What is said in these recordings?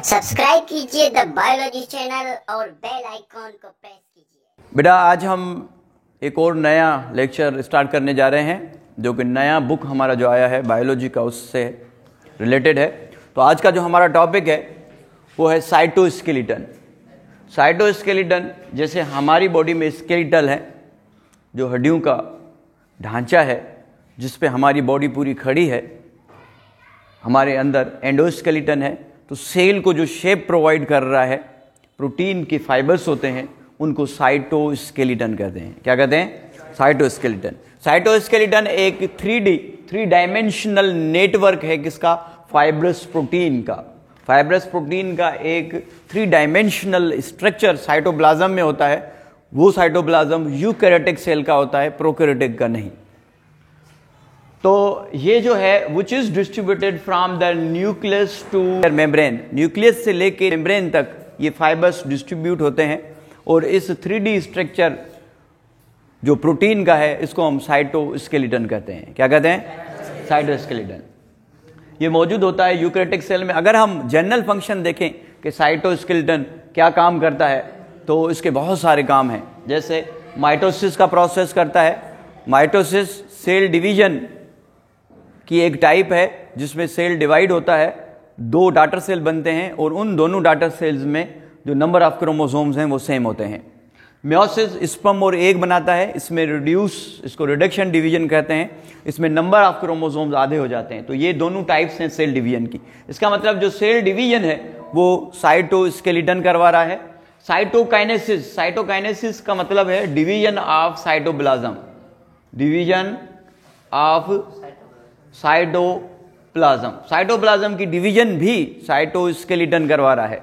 Subscribe कीजिए the biology channel और bell icon को प्रेस कीजिए। बेटा आज हम एक और नया लेक्चर स्टार्ट करने जा रहे हैं, जो कि नया बुक हमारा जो आया है बायोलॉजी का, उससे रिलेटेड है। तो आज का जो हमारा टॉपिक है वो है साइटोस्केलेटन। साइटोस्केलेटन जैसे हमारी बॉडी में स्केलेटल है, जो हड्डियों का ढांचा है जिस पे हमारी बॉडी पूरी खड़ी है, हमारे अंदर एंडोस्केलेटन है। तो सेल को जो शेप प्रोवाइड कर रहा है, प्रोटीन के फाइबर्स होते हैं, उनको साइटोस्केलेटन कहते हैं। क्या कहते हैं? साइटोस्केलेटन। साइटोस्केलेटन एक थ्री डायमेंशनल नेटवर्क है किसका? फाइब्रस प्रोटीन का। फाइब्रस प्रोटीन का एक थ्री डायमेंशनल स्ट्रक्चर साइटोप्लाज्म में होता है। वो साइटोप्लाज्म यूकैरियोटिक सेल का होता है, प्रोकैरियोटिक का नहीं। तो ये जो है which is distributed from the nucleus two membrane, nucleus से लेके मेम्ब्रेन तक ये फाइबर्स डिस्ट्रीब्यूट होते हैं। और इस 3D स्ट्रक्चर जो प्रोटीन का है, इसको हम साइटोस्केलेटन कहते हैं। क्या कहते हैं? साइटोस्केलेटन। ये मौजूद होता है यूकैरियोटिक सेल में। अगर हम जनरल फंक्शन देखें कि साइटोस्केलेटन क्या काम करता है, तो इसके बहुत सारे काम हैं। जैसे माइटोसिस का प्रोसेस करता है। माइटोसिस सेल डिवीजन की एक टाइप है जिसमें सेल डिवाइड होता है, दो डॉटर सेल बनते हैं और उन दोनों डॉटर सेल्स में जो नंबर ऑफ क्रोमोसोम्स हैं वो सेम होते हैं। मियोसिस स्पर्म और एग बनाता है, इसमें इसको रिडक्शन डिवीजन कहते हैं। इसमें नंबर ऑफ क्रोमोसोम्स आधे हो जाते हैं। तो ये दोनों टाइप्स हैं सेल डिवीजन की। इसका मतलब जो सेल डिवीजन है वो साइटोस्केलेटन करवा रहा है। साइटोकाइनेसिस, साइटोकाइनेसिस का मतलब है division of cytoplasm, division of cytoplasm. Cytoplasm की डिवीजन भी साइटोस्केलेटन करवा रहा है।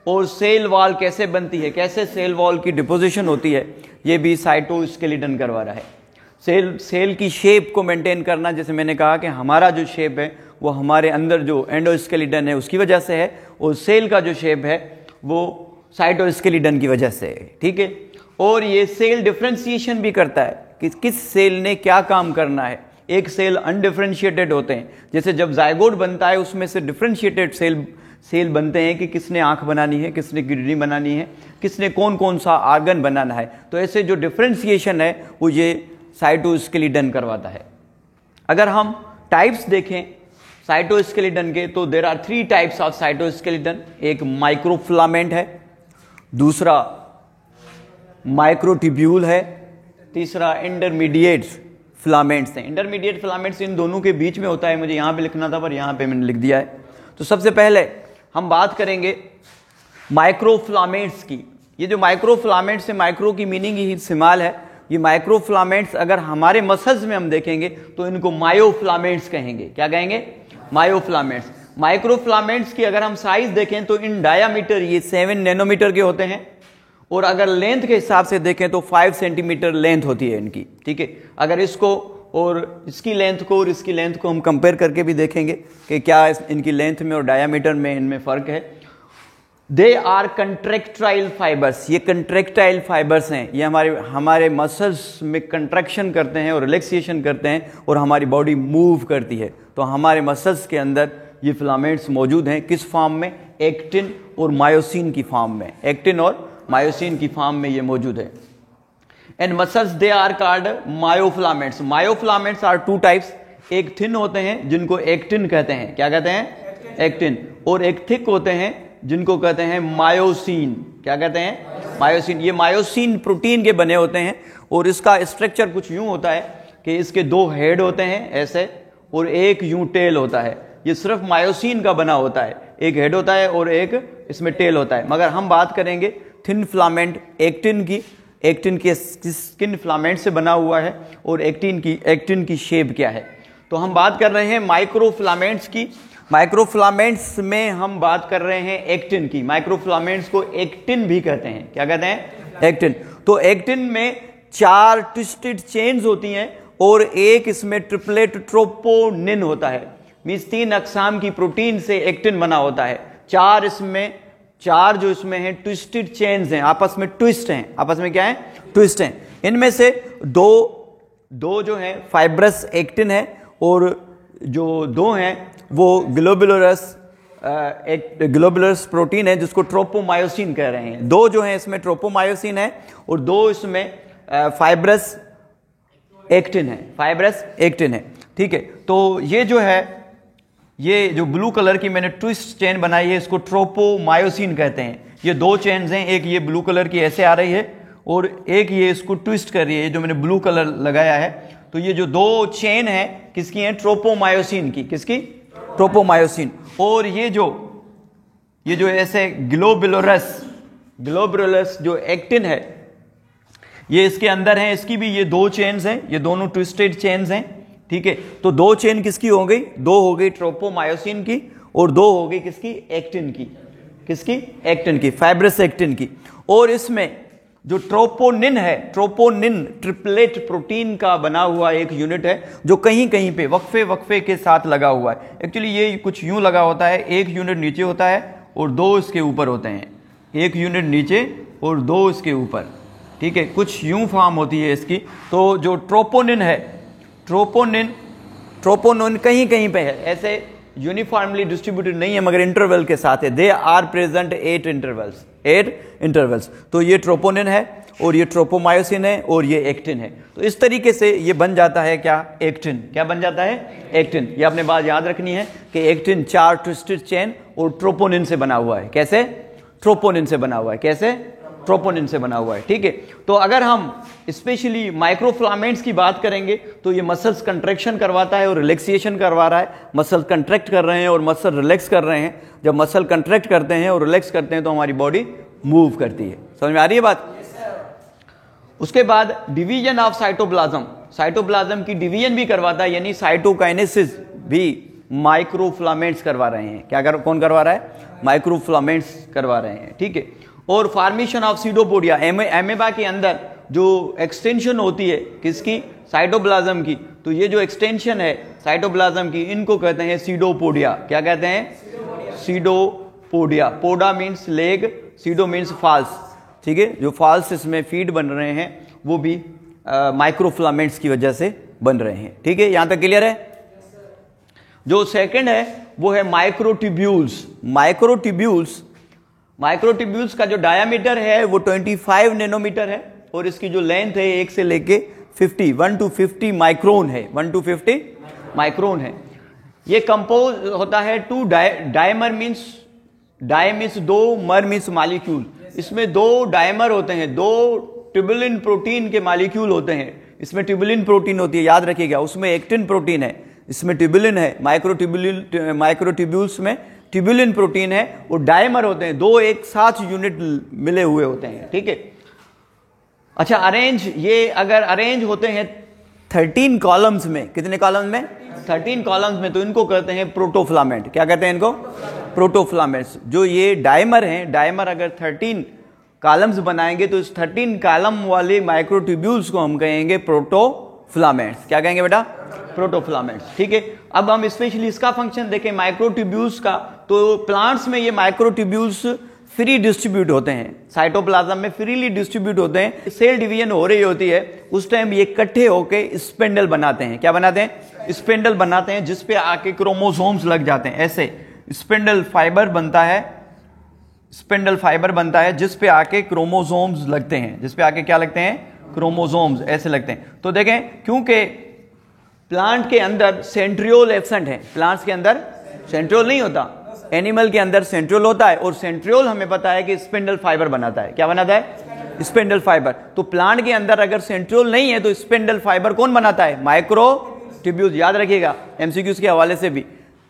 और सेल वॉल कैसे बनती है, कैसे सेल वॉल की डिपोजिशन होती है, ये भी साइटोस्केलेटन करवा रहा है। सेल की शेप को मेंटेन करना, जैसे मैंने कहा कि हमारा जो शेप है वो हमारे अंदर जो एंडोस्केलेटन है उसकी वजह से है, और सेल का जो शेप है वो साइटोस्केलेटन की वजह से है। ठीक है। और ये सेल डिफरेंशिएशन भी करता है कि किस सेल ने क्या काम करना है। एक सेल अनडिफरेंशिएटेड होते हैं, जैसे जब जायगोट बनता है उसमें से डिफरेंशिएटेड सेल बनते हैं कि किसने आंख बनानी है, किसने किडनी बनानी है, किसने कौन कौन सा आर्गन बनाना है। तो ऐसे जो डिफरेंशिएशन है वो ये साइटोस्केलेटन करवाता है। अगर हम टाइप्स देखें साइटोस्केलेटन के, तो there are 3 types of cytoskeleton. एक माइक्रोफिलामेंट है, दूसरा माइक्रोट्यूब्यूल है, तीसरा इंटरमीडिएट फिलामेंट्स हैं। इंटरमीडिएट फिलामेंट्स इन दोनों के बीच में होता है। मुझे यहां पे लिखना था पर यहां पे मैंने लिख दिया है। तो सबसे पहले हम बात करेंगे माइक्रोफिलामेंट्स की। ये जो माइक्रोफिलामेंट्स है, माइक्रो की मीनिंग ही स्मॉल है। ये माइक्रोफिलामेंट्स अगर हमारे मसल्स में हम देखेंगे तो इनको मायोफिलामेंट्स कहेंगे। क्या कहेंगे? मायोफिलामेंट्स। माइक्रोफिलामेंट्स की अगर हम साइज देखें तो इन डायामीटर ये 7 नैनोमीटर के होते हैं, और अगर लेंथ के हिसाब से देखें तो 5 सेंटीमीटर लेंथ होती है इनकी। ठीक है। अगर इसको और इसकी लेंथ को और इसकी लेंथ को हम कंपेयर करके भी देखेंगे कि क्या इनकी लेंथ में और डायामीटर में इनमें फर्क है। They are contractile fibres. ये कंट्रैक्टाइल फाइबर्स हैं। ये हमारे मसल्स में कंट्रैक्शन करते हैं और रिलैक्सेशन करते हैं और हमारी बॉडी मूव करती है। तो हमारे मसल्स के अंदर ये फिलामेंट्स मौजूद हैं। किस फॉर्म में? एक्टिन और मायोसिन की फॉर्म में। एक्टिन और मायोसिन की फॉर्म में ये मौजूद है। And muscles they are called myofilaments. Myofilaments are 2 types. एक थिन होते हैं जिनको एक्टिन कहते हैं। क्या कहते हैं? एक्टिन। और एक थिक होते हैं जिनको कहते हैं मायोसिन। क्या कहते हैं? मायोसिन। ये मायोसिन प्रोटीन के बने होते हैं और इसका स्ट्रक्चर कुछ यूं होता है कि इसके 2 हेड होते हैं ऐसे, और एक यूं टेल होता है। ये सिर्फ मायोसिन का बना होता है। एक हेड होता है और एक इसमें टेल होता है। मगर हम बात करेंगे थिन फिलामेंट एक्टिन की। एक्टिन के स्किन फिलामेंट से बना हुआ है और एक्टिन की शेप क्या है। तो हम बात कर रहे हैं माइक्रोफिलामेंट्स की। माइक्रोफिलामेंट्स में हम बात कर रहे हैं एक्टिन की। माइक्रोफिलामेंट्स को एक्टिन भी कहते हैं। क्या कहते हैं? एक्टिन। तो एक्टिन में 4 ट्विस्टेड चेन्स होती हैं और एक इसमें ट्रिपलेट ट्रोपोनिन होता है। मींस 3 अकसाम की प्रोटीन से एक्टिन बना होता है। 4 जो इसमें है ट्विस्टेड चेन्स हैं, आपस में ट्विस्ट हैं। आपस में क्या है? ट्विस्ट हैं। इनमें से दो जो है फाइब्रस एक्टिन है, और जो 2 हैं वो ग्लोबुलरस एक ग्लोबुलस प्रोटीन है जिसको ट्रोपोमायोसिन कह रहे हैं। दो जो है इसमें ट्रोपोमायोसिन है और दो इसमें फाइब्रस एक्टिन है, फाइब्रस एक्टिन है। ठीक है, तो ये जो है, ये जो ब्लू कलर की मैंने ट्विस्ट चेन बनाई है इसको ट्रोपोमायोसिन कहते हैं। ये दो चेन्स हैं, एक ये ब्लू कलर की ऐसे आ रही है और एक ये इसको ट्विस्ट कर रही है, जो मैंने ब्लू कलर लगाया है। तो ये जो दो चेन है किसकी है? ट्रोपोमायोसिन की। किसकी? ट्रोपोमायोसिन। और ये जो ऐसे ग्लोबुलस जो एक्टिन है ये इसके अंदर है, इसकी भी ये दो चेन्स हैं, ये दोनों ट्विस्टेड चेन्स हैं। ठीक है, तो दो चेन किसकी हो गई? दो हो गई ट्रोपोमायोसिन की और दो हो गई किसकी? एक्टिन की। किसकी? एक्टिन की, फाइब्रस एक्टिन की। और इसमें जो ट्रोपोनिन है, ट्रोपोनिन ट्रिपलेट प्रोटीन का बना हुआ एक यूनिट है जो कहीं कहीं पे वक्फे के साथ लगा हुआ है। एक्चुअली ये कुछ यूं लगा होता है, एक यूनिट नीचे होता है और दो इसके ऊपर होते हैं, एक यूनिट नीचे और दो इसके ऊपर। ठीक है, कुछ यूं फॉर्म होती है इसकी। तो जो ट्रोपोनिन है, ट्रोपोनिन कहीं कहीं पे है, ऐसे यूनिफॉर्मली डिस्ट्रीब्यूटेड नहीं है मगर इंटरवल के साथ है। They are present 8 intervals. तो ये ट्रोपोनिन है और ये ट्रोपोमायोसिन है और ये एक्टिन है। तो इस तरीके से ये बन जाता है क्या? एक्टिन। क्या बन जाता है? एक्टिन। ये आपने बात याद रखनी है कि एक्टिन 4 ट्विस्टेड चेन और ट्रोपोनिन से बना हुआ है। कैसे? ट्रोपोनिन से बना हुआ है। कैसे? ट्रोपोनिन से बना हुआ है। ठीक है, तो अगर हम स्पेशली माइक्रोफिलामेंट्स की बात करेंगे तो ये मसल्स कंट्रैक्शन करवाता है और रिलैक्सेशन करवा रहा है। मसल कंट्रैक्ट कर रहे हैं और मसल रिलैक्स कर रहे हैं। जब मसल कंट्रैक्ट करते हैं और रिलैक्स करते हैं तो हमारी बॉडी मूव करती है। समझ में आ रही है बात? उसके बाद डिवीजन ऑफ साइटोप्लाज्म की डिवीजन भी करवाता है, यानी साइटोकाइनेसिस भी माइक्रोफिलामेंट्स करवा रहे हैं। कौन करवा रहा है? माइक्रोफिलामेंट्स करवा रहे हैं। ठीक है, और फॉर्मेशन ऑफ सीडोपोडिया, एमेबा के अंदर जो एक्सटेंशन होती है किसकी? साइटोप्लाज्म की। तो ये जो एक्सटेंशन है साइटोप्लाज्म की, इनको कहते हैं सीडोपोडिया। क्या कहते हैं? Pseudopodia. Poda means leg, pseudo means false. ठीक है, जो फॉल्स इसमें फीड बन रहे हैं वो भी माइक्रोफिलामेंट्स की वजह से बन रहे हैं। ठीक है, यहां तक क्लियर है? जो सेकंड है वो है माइक्रोट्यूब्यूल्स का जो डायामीटर है वो 25 नैनोमीटर है और इसकी जो लेंथ है 1 से लेके 1 to 50 माइक्रोन है। 1 to 50 माइक्रोन है। ये कंपोज होता है टू डायमर मीन्स दो, मर मीन्स मॉलिक्यूल। इसमें दो डायमर होते हैं, दो ट्यूबुलिन प्रोटीन के मॉलिक्यूल होते हैं। इसमें ट्यूबुलिन प्रोटीन होती है, याद रखिएगा। उसमें एक्टिन प्रोटीन है, इसमें ट्यूबुलिन है। माइक्रोट्यूब्यूल्स में ट्यूबुलिन प्रोटीन है और डायमर होते हैं, दो एक साथ यूनिट मिले हुए होते हैं। ठीक है, अच्छा अगर अरेंज होते हैं 13 कॉलम्स में, कितने कॉलम्स में? 13 कॉलम्स में, तो इनको कहते हैं प्रोटोफिलामेंट। क्या कहते हैं इनको? प्रोटोफिलामेंट्स। जो ये डायमर हैं, डायमर अगर 13 कॉलम्स बनाएंगे तो इस 13 कॉलम वाले माइक्रोट्यूब्यूल्स को हम कहेंगे प्रोटोफिलामेंट्स। क्या कहेंगे बेटा? प्रोटोफिलामेंट्स। ठीक है, अब हम स्पेशली इसका फंक्शन देखें माइक्रोट्यूब्यूल्स का। तो प्लांट्स में ये माइक्रोट्यूब्यूल्स फ्री डिस्ट्रीब्यूट होते हैं, साइटोप्लाज्म में फ्रीली डिस्ट्रीब्यूट होते हैं। सेल डिवीजन हो रही होती है उस टाइम ये इकट्ठे होकर स्पेंडल बनाते हैं। क्या बनाते हैं? स्पेंडल बनाते हैं, जिसपे आके क्रोमोसोम्स लग जाते हैं। ऐसे स्पेंडल फाइबर बनता है जिसपे आके क्रोमोसोम्स लगते हैं। जिसपे आके क्या लगते हैं? क्रोमोसोम्स ऐसे लगते हैं। तो देखें, क्योंकि प्लांट के अंदर सेंट्रियोल एब्सेंट है, प्लांट्स के अंदर सेंट्रियोल नहीं होता, एनिमल के अंदर सेंट्रियोल होता है और सेंट्रियोल हमें पता है कि स्पिंडल फाइबर बनाता है। क्या बनाता है? Spindle fibre. तो प्लांट के अंदर अगर सेंट्रियोल नहीं है तो स्पिंडल फाइबर कौन बनाता है? माइक्रोट्यूब्यूल्स। याद रखिएगा एमसीक्यूज के हवाले से भी,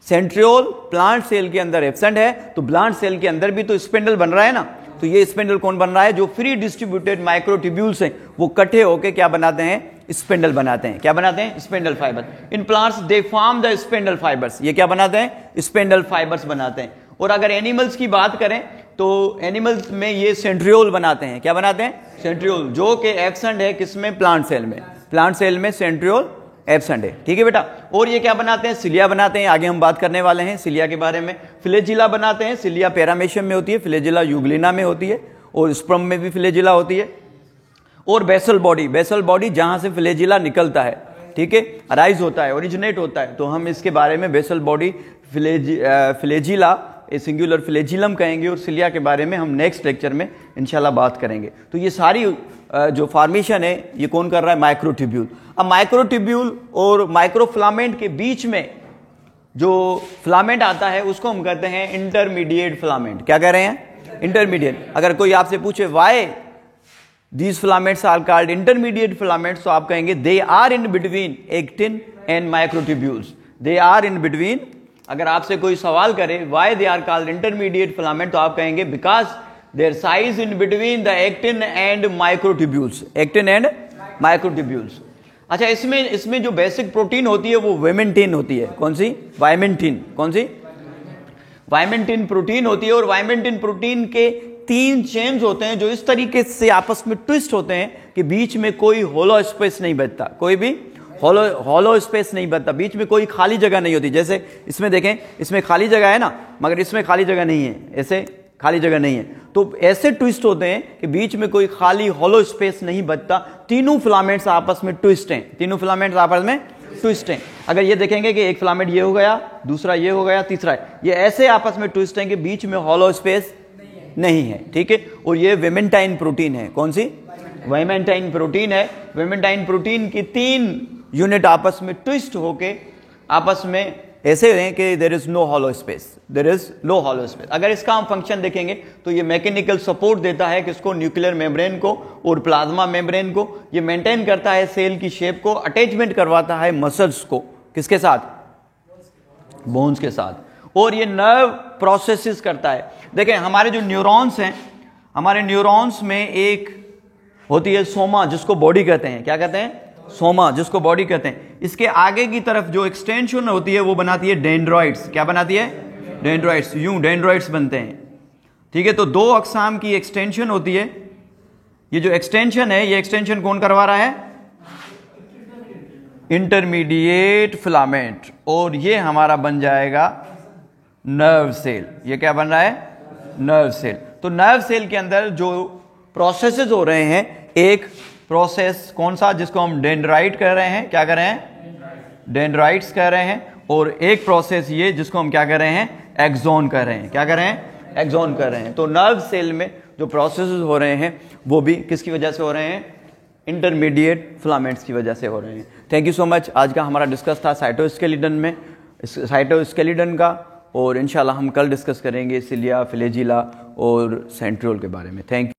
सेंट्रियोल प्लांट सेल के अंदर एब्सेंट है तो प्लांट सेल के अंदर भी तो स्पिंडल बन रहा है ना। तो ये स्पिंडल कौन बन रहा है? जो फ्री डिस्ट्रीब्यूटेड माइक्रोट्यूब्यूल्स हैं वो इकट्ठे होकर क्या बनाते हैं? स्पिंडल बनाते हैं। क्या बनाते हैं? Spindle fibre. In plants they form the spindle fibres. ये क्या बनाते हैं? स्पिंडल फाइबर्स बनाते हैं। और अगर एनिमल्स की बात करें तो एनिमल्स में ये सेंट्रियोल बनाते हैं। क्या बनाते हैं? सेंट्रियोल, जो कि एब्सेंट है किसमें? प्लांट सेल में। प्लांट सेल में सेंट्रियोल एब्सेंट है। ठीक है बेटा। और ये क्या बनाते हैं? सिलिया बनाते हैं। आगे हम बात करने वाले हैं सिलिया के बारे में। फ्लैजिला बनाते हैं। सिलिया पैरामेशियम में होती है, फ्लैजिला यूग्लिना में होती है और स्पर्म में भी फ्लैजिला होती है। और बेसल बॉडी जहां से फ्लैजिला निकलता है, ठीक है, अराइज होता है, ओरिजिनेट होता है। तो हम इसके बारे में basal body flagella singular flagellum कहेंगे, और सिलिया के बारे में हम नेक्स्ट लेक्चर में इंशाल्लाह बात करेंगे। तो ये सारी जो फॉर्मेशन है ये कौन कर रहा है? माइक्रोट्यूब्यूल। अब माइक्रोट्यूब्यूल और माइक्रोफिलामेंट के बीच में जो फिलामेंट आता है उसको हम कहते हैं इंटरमीडिएट फिलामेंट। क्या कह रहे हैं? इंटरमीडिएट। अगर कोई आपसे पूछे why these filaments are called intermediate filaments, तो आप कहेंगे they are in between actin and microtubules. They are in between. अगर आपसे कोई सवाल करे why they are called intermediate filament, तो आप कहेंगे because their size in between the actin and microtubules. Actin and microtubules. अच्छा, इसमें जो बेसिक प्रोटीन होती है वो वाइमेंटिन होती है। कौन सी? वाइमेंटिन। कौन सी? वाइमेंटिन प्रोटीन होती है। और वाइमेंटिन प्रोटीन के 3 चेन्स होते हैं जो इस तरीके से आपस में ट्विस्ट होते हैं कि बीच में कोई होलो स्पेस नहीं बचता, कोई भी होलो स्पेस नहीं बचता, बीच में कोई खाली जगह नहीं होती। जैसे इसमें देखें, इसमें खाली जगह है ना, मगर इसमें खाली जगह नहीं है, ऐसे खाली जगह नहीं है। तो ऐसे ट्विस्ट होते हैं कि बीच में कोई खाली होलो स्पेस नहीं बचता। तीनों फिलामेंट्स आपस में ट्विस्ट हैं, तीनों फिलामेंट्स आपस में ट्विस्ट हैं। अगर ये देखेंगे कि एक फिलामेंट ये हो गया, दूसरा ये हो गया, तीसरा ये ऐसे आपस में ट्विस्ट हैं कि बीच में होलो स्पेस नहीं है। ठीक है। और ये वेमेंटाइन प्रोटीन है। कौन सी? वेमेंटाइन प्रोटीन है। वेमेंटाइन प्रोटीन की 3 यूनिट आपस में ट्विस्ट होके आपस में ऐसे हैं कि there is no hollow space, there is no hollow space. अगर इसका हम फंक्शन देखेंगे तो ये मैकेनिकल सपोर्ट देता है किसको? न्यूक्लियर मेम्ब्रेन को और प्लाज्मा मेम्ब्रेन को। ये मेंटेन करता है सेल की शेप को, अटैचमेंट करवाता है मसल्स को। किसके साथ? बोन्स के साथ। और ये नर्व प्रोसेसेस करता है। देखें, हमारे जो न्यूरॉन्स हैं, हमारे न्यूरॉन्स में एक होती है सोमा, जिसको बॉडी कहते हैं। क्या कहते हैं? सोमा, जिसको बॉडी कहते हैं। इसके आगे की तरफ जो एक्सटेंशन होती है वो बनाती है डेंड्रॉइड्स। क्या बनाती है? डेंड्रॉइड्स। यूं डेंड्रॉइड्स बनते हैं। ठीक है। तो 2 अकसाम की एक्सटेंशन होती है। ये जो एक्सटेंशन है, ये एक्सटेंशन कौन करवा रहा है? Intermediate filament. और ये हमारा बन जाएगा नर्व सेल। ये क्या बन रहा है? Nerve cell. तो नर्व सेल के अंदर जो प्रोसेसेस हो रहे हैं, एक प्रोसेस कौन सा? जिसको हम डेंड्राइट कह रहे हैं। क्या कर रहे हैं? डेंड्राइट्स कह रहे हैं। और एक प्रोसेस ये जिसको हम क्या कर रहे हैं? एक्सॉन कर रहे हैं। क्या कर रहे हैं? एक्सॉन कर रहे हैं। तो नर्व सेल में जो प्रोसेसेस हो रहे हैं वो भी किसकी वजह से हो रहे हैं? इंटरमीडिएट फिलामेंट्स की वजह से हो रहे हैं। Thank you so much. आज का हमारा डिस्कस था साइटोस्केलेटन में, साइटोस्केलेटन का, और इंशाल्लाह हम कल डिस्कस करेंगे सिलिया, फ्लैजिला और सेंट्रियोल के बारे में। Thank you.